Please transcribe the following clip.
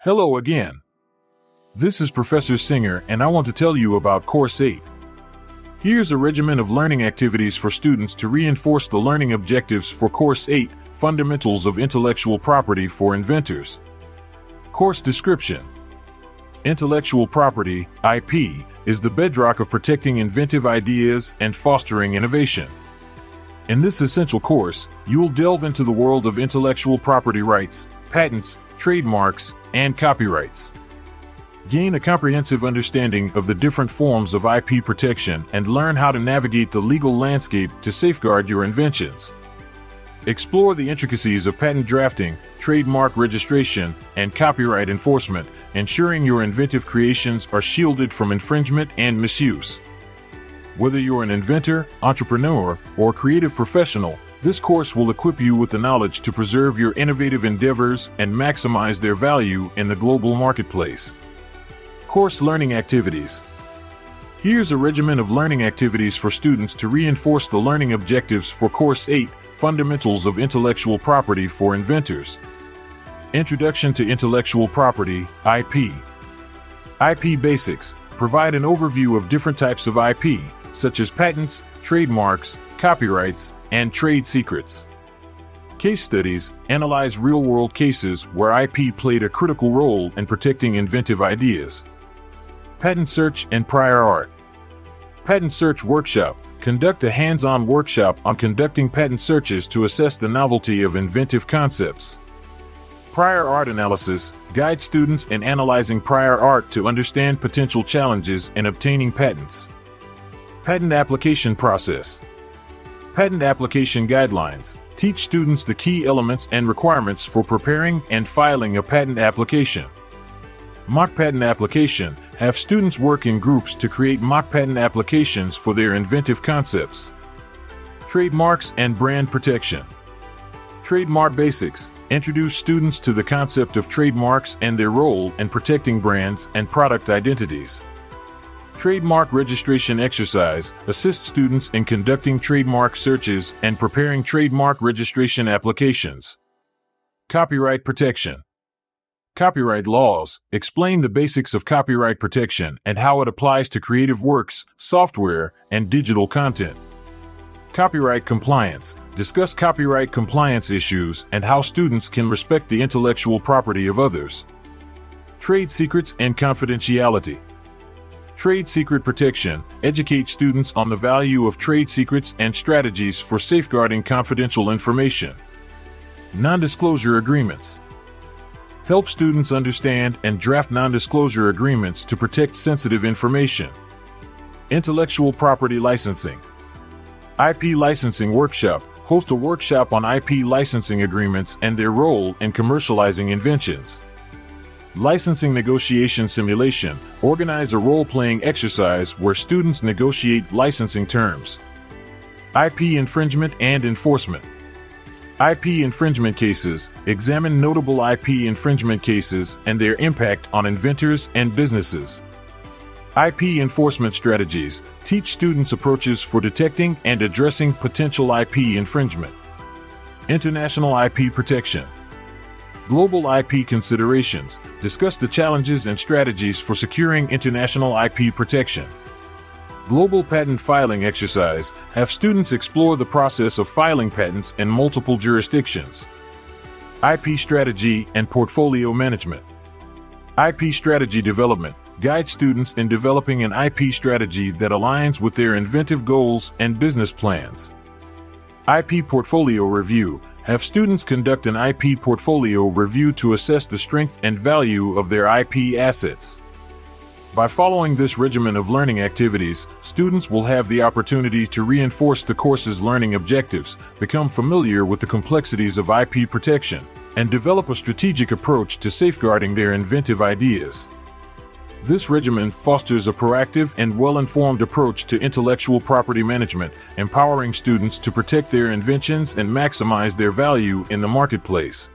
Hello again. This is Professor Singer, and I want to tell you about Course 8. Here's a regimen of learning activities for students to reinforce the learning objectives for Course 8, Fundamentals of Intellectual Property for Inventors. Course description. Intellectual property, IP, is the bedrock of protecting inventive ideas and fostering innovation. In this essential course, you will delve into the world of intellectual property rights, patents, trademarks, and copyrights. Gain a comprehensive understanding of the different forms of IP protection and learn how to navigate the legal landscape to safeguard your inventions. Explore the intricacies of patent drafting, trademark registration, and copyright enforcement, ensuring your inventive creations are shielded from infringement and misuse. Whether you're an inventor, entrepreneur, or creative professional, this course will equip you with the knowledge to preserve your innovative endeavors and maximize their value in the global marketplace. Course learning activities. Here's a regimen of learning activities for students to reinforce the learning objectives for Course 8, Fundamentals of Intellectual Property for Inventors. Introduction to Intellectual Property, IP. IP basics. Provide an overview of different types of IP, such as patents, trademarks, copyrights, and trade secrets. Case studies. Analyze real-world cases where IP played a critical role in protecting inventive ideas. Patent search and prior art. Patent search workshop. Conduct a hands-on workshop on conducting patent searches to assess the novelty of inventive concepts. Prior art analysis. Guide students in analyzing prior art to understand potential challenges in obtaining patents. Patent application process. Patent application guidelines. Teach students the key elements and requirements for preparing and filing a patent application. Mock patent application. Have students work in groups to create mock patent applications for their inventive concepts. Trademarks and brand protection. Trademark basics. Introduce students to the concept of trademarks and their role in protecting brands and product identities. Trademark registration exercise. Assist students in conducting trademark searches and preparing trademark registration applications. Copyright protection. Copyright laws. Explain the basics of copyright protection and how it applies to creative works, software, and digital content. Copyright compliance. Discuss copyright compliance issues and how students can respect the intellectual property of others. Trade secrets and confidentiality. Trade secret protection. Educate students on the value of trade secrets and strategies for safeguarding confidential information. Non-disclosure agreements. Help students understand and draft non-disclosure agreements to protect sensitive information. Intellectual property licensing. IP licensing workshop. Host a workshop on IP licensing agreements and their role in commercializing inventions. Licensing negotiation simulation. Organize a role-playing exercise where students negotiate licensing terms. IP infringement and enforcement. IP infringement cases. Examine notable IP infringement cases and their impact on inventors and businesses. IP enforcement strategies. Teach students approaches for detecting and addressing potential IP infringement. International IP protection. Global IP considerations. Discuss the challenges and strategies for securing international IP protection. Global patent filing exercise. Have students explore the process of filing patents in multiple jurisdictions. IP strategy and portfolio management. IP strategy development. Guide students in developing an IP strategy that aligns with their inventive goals and business plans. IP portfolio review. Have students conduct an IP portfolio review to assess the strength and value of their IP assets. By following this regimen of learning activities, students will have the opportunity to reinforce the course's learning objectives, become familiar with the complexities of IP protection, and develop a strategic approach to safeguarding their inventive ideas. This regimen fosters a proactive and well-informed approach to intellectual property management, empowering students to protect their inventions and maximize their value in the marketplace.